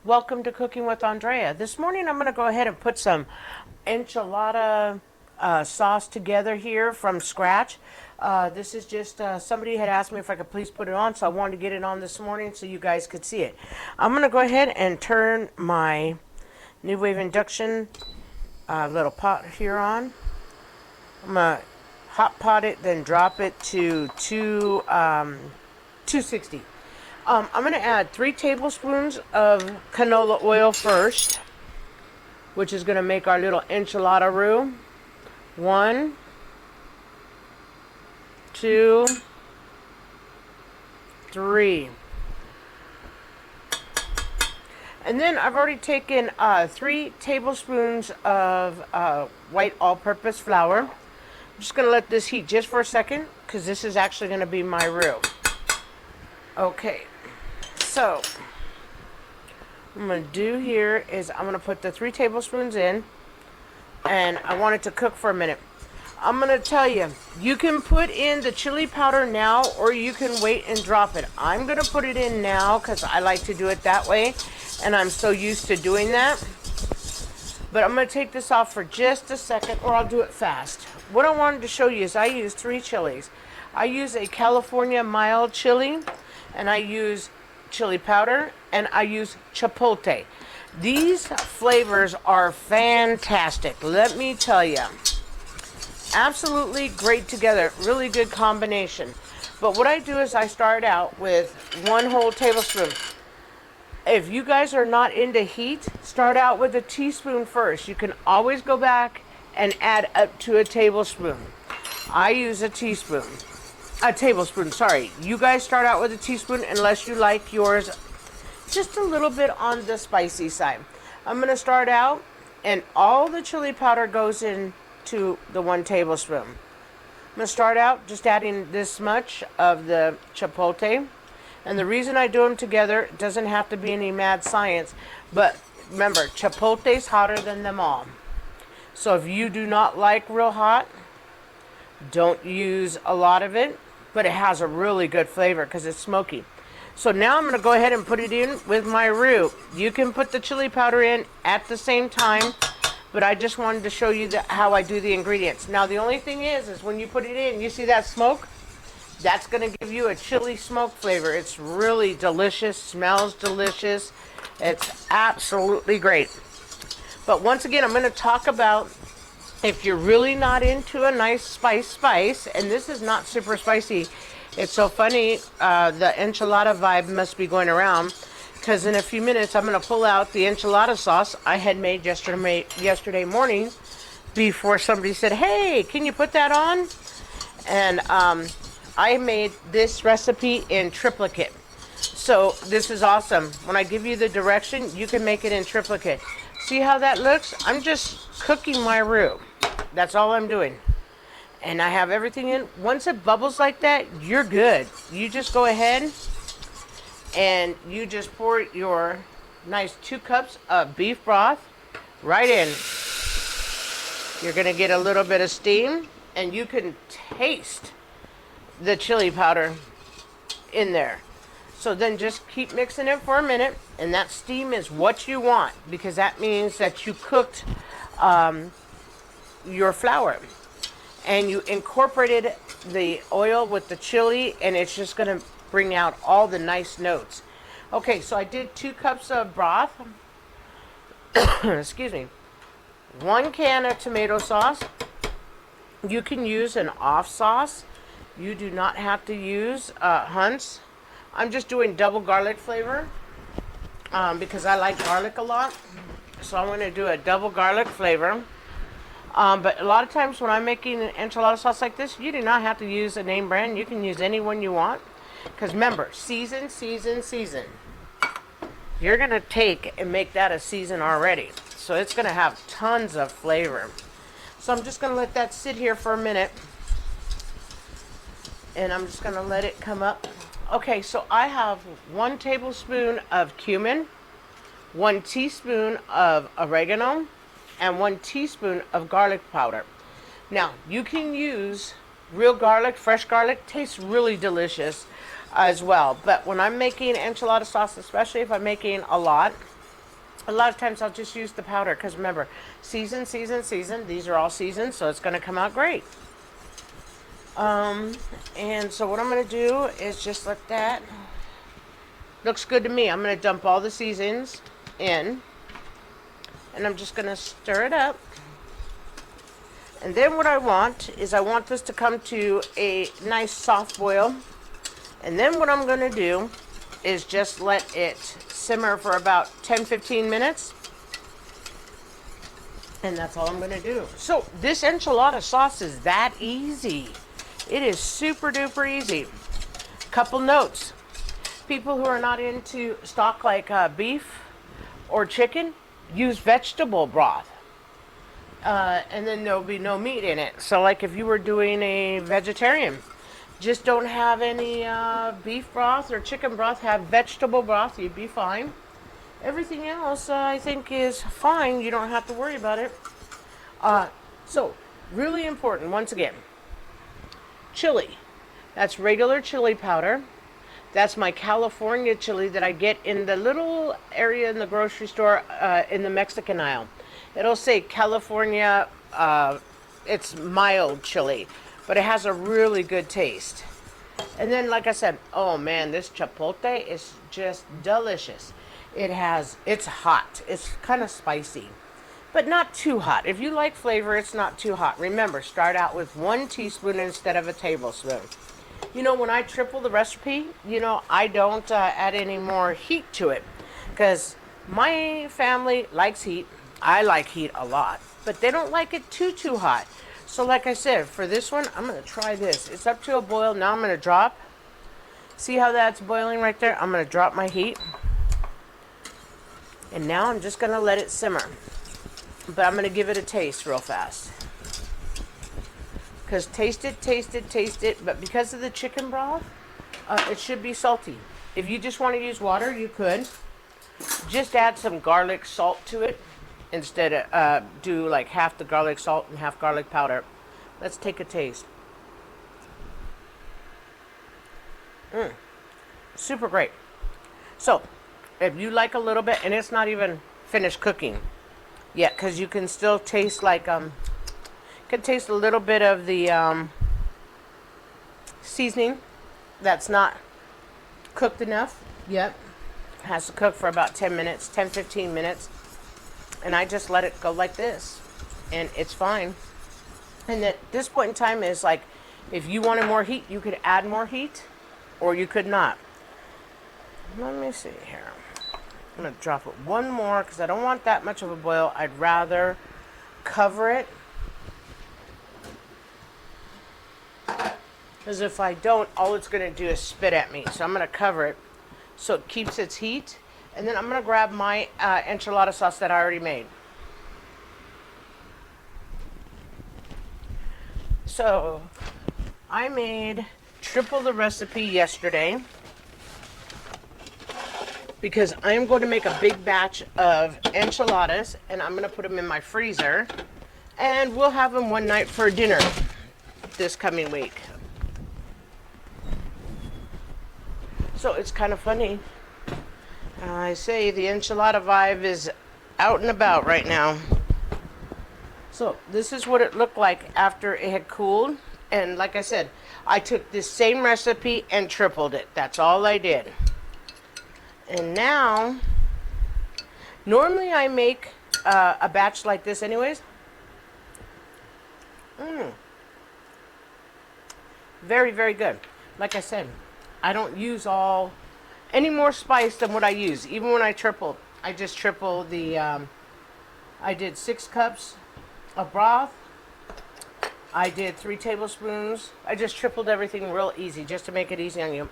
Welcome to Cooking with Andrea. This morning I'm going to go ahead and put some enchilada sauce together here from scratch. This is just somebody had asked me if I could please put it on, so I wanted to get it on this morning so you guys could see it. I'm going to go ahead and turn my New Wave induction little pot here on. I'm going to hot pot it, then drop it to 260. I'm going to add 3 tablespoons of canola oil first, which is going to make our little enchilada roux. 1, 2, 3. And then I've already taken 3 tablespoons of white all-purpose flour. I'm just going to let this heat just for a second because this is actually going to be my roux. Okay. So, what I'm going to do here is I'm going to put the 3 tablespoons in, and I want it to cook for a minute. I'm going to tell you, you can put in the chili powder now, or you can wait and drop it. I'm going to put it in now because I like to do it that way, and I'm so used to doing that. But I'm going to take this off for just a second, or I'll do it fast. What I wanted to show you is I use 3 chilies. I use a California mild chili, and I use chili powder, and I use chipotle. These flavors are fantastic, let me tell you. Absolutely great together, really good combination. But what I do is I start out with 1 whole tablespoon. If you guys are not into heat, start out with a teaspoon first. You can always go back and add up to a tablespoon. I use a tablespoon, sorry. You guys start out with a teaspoon unless you like yours just a little bit on the spicy side. I'm going to start out, and all the chili powder goes into the 1 tablespoon. I'm going to start out just adding this much of the chipotle. And the reason I do them together, it doesn't have to be any mad science, but remember, chipotle's hotter than them all. So if you do not like real hot, don't use a lot of it, but it has a really good flavor because it's smoky. So now I'm going to go ahead and put it in with my roux. You can put the chili powder in at the same time, but I just wanted to show you how I do the ingredients. Now the only thing is when you put it in, you see that smoke? That's going to give you a chili smoke flavor. It's really delicious, smells delicious. It's absolutely great. But once again, I'm going to talk about if you're really not into a nice spice, and this is not super spicy. It's so funny, the enchilada vibe must be going around, because in a few minutes I'm going to pull out the enchilada sauce I had made yesterday morning before somebody said, hey, can you put that on? And I made this recipe in triplicate. So this is awesome. When I give you the direction, you can make it in triplicate. See how that looks? I'm just cooking my roux. That's all I'm doing. And I have everything in. Once it bubbles like that, you're good. You just go ahead and you just pour your nice 2 cups of beef broth right in. You're going to get a little bit of steam, and you can taste the chili powder in there. So then just keep mixing it for a minute, and that steam is what you want, because that means that you cooked your flour and you incorporated the oil with the chili, and it's just going to bring out all the nice notes. Okay, so I did 2 cups of broth. Excuse me. 1 can of tomato sauce. You can use an off sauce. You do not have to use Hunt's. I'm just doing double garlic flavor because I like garlic a lot. So I'm going to do a double garlic flavor. But a lot of times when I'm making an enchilada sauce like this, you do not have to use a name brand. You can use any one you want. Because remember, season. You're going to take and make that a season already. So it's going to have tons of flavor. So I'm just going to let that sit here for a minute. And I'm just going to let it come up. Okay, so I have 1 tablespoon of cumin, 1 teaspoon of oregano, and 1 teaspoon of garlic powder. Now, you can use real garlic, fresh garlic, tastes really delicious as well. But when I'm making enchilada sauce, especially if I'm making a lot, A lot of times I'll just use the powder because remember, season, season, season. These are all seasoned, so it's going to come out great. And so what I'm going to do is just let that, looks good to me. I'm going to dump all the seasonings in, and I'm just going to stir it up. And then what I want is I want this to come to a nice soft boil. And then what I'm going to do is just let it simmer for about 10-15 minutes. And that's all I'm going to do. So this enchilada sauce is that easy. It is super duper easy. Couple notes. People who are not into stock like beef or chicken, use vegetable broth. And then there'll be no meat in it. So like if you were doing a vegetarian, just don't have any beef broth or chicken broth, have vegetable broth, you'd be fine. Everything else I think is fine. You don't have to worry about it. So really important, once again, chili. That's regular chili powder. That's my California chili that I get in the little area in the grocery store in the Mexican aisle. It'll say California, it's mild chili, but it has a really good taste. And then, like I said, oh man, this chipotle is just delicious. It's hot. It's kind of spicy, but not too hot. If you like flavor, it's not too hot. Remember, start out with 1 teaspoon instead of a tablespoon. You know, when I triple the recipe, you know, I don't add any more heat to it because my family likes heat. I like heat a lot, but they don't like it too hot. So like I said, for this one, I'm going to try this. It's up to a boil. Now I'm going to drop. See how that's boiling right there? I'm going to drop my heat. And now I'm just going to let it simmer. But I'm going to give it a taste real fast. Because taste it. But because of the chicken broth, it should be salty. If you just want to use water, you could. Just add some garlic salt to it. Instead of do like half the garlic salt and half garlic powder. Let's take a taste. Super great. So, if you like a little bit, and it's not even finished cooking yet, because you can still taste like can taste a little bit of the seasoning that's not cooked enough yet. It has to cook for about 10-15 minutes. And I just let it go like this, and it's fine. And at this point in time is like, if you wanted more heat, you could add more heat, or you could not. Let me see here. I'm going to drop it one more because I don't want that much of a boil. I'd rather cover it. Because if I don't, all it's going to do is spit at me. So I'm going to cover it so it keeps its heat. And then I'm going to grab my enchilada sauce that I already made. So, I made triple the recipe yesterday because I'm going to make a big batch of enchiladas and I'm going to put them in my freezer and we'll have them one night for dinner this coming week. So, it's kind of funny. I say the enchilada vibe is out and about right now. So this is what it looked like after it had cooled. And like I said, I took this same recipe and tripled it. That's all I did. And now, normally I make a batch like this anyways. Very, very good. Like I said, I don't use any more spice than what I use. Even when I tripled, I just tripled the, I did 6 cups of broth. I did 3 tablespoons. I just tripled everything real easy, just to make it easy on you.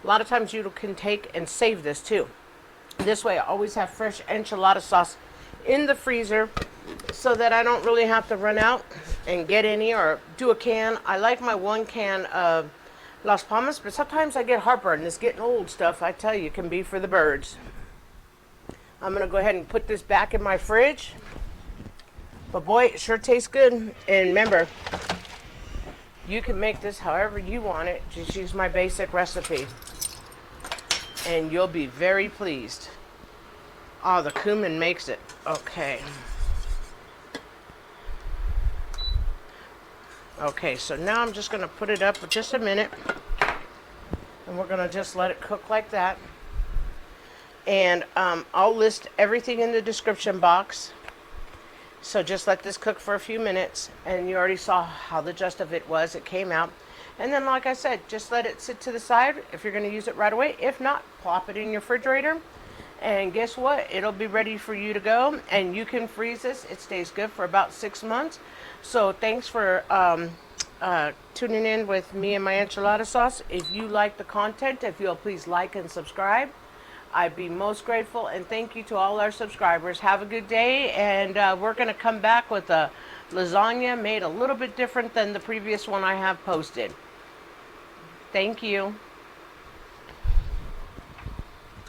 A lot of times you can take and save this too. This way I always have fresh enchilada sauce in the freezer so that I don't really have to run out and get any or do a can. I like my 1 can of Las Palmas, but sometimes I get heartburn. This getting old stuff, I tell you, can be for the birds. I'm going to go ahead and put this back in my fridge. But boy, it sure tastes good. And remember, you can make this however you want it. Just use my basic recipe. And you'll be very pleased. Oh, the cumin makes it. Okay. Okay, so now I'm just going to put it up for just a minute. And we're going to just let it cook like that. And I'll list everything in the description box. So just let this cook for a few minutes. And you already saw how the gist of it was. It came out. And then, like I said, just let it sit to the side if you're going to use it right away. If not, plop it in your refrigerator. And guess what? It'll be ready for you to go. And you can freeze this. It stays good for about 6 months. So thanks for tuning in with me and my enchilada sauce. If you like the content, if you'll please like and subscribe, I'd be most grateful. And thank you to all our subscribers. Have a good day. And we're going to come back with a lasagna made a little bit different than the previous one I have posted. Thank you.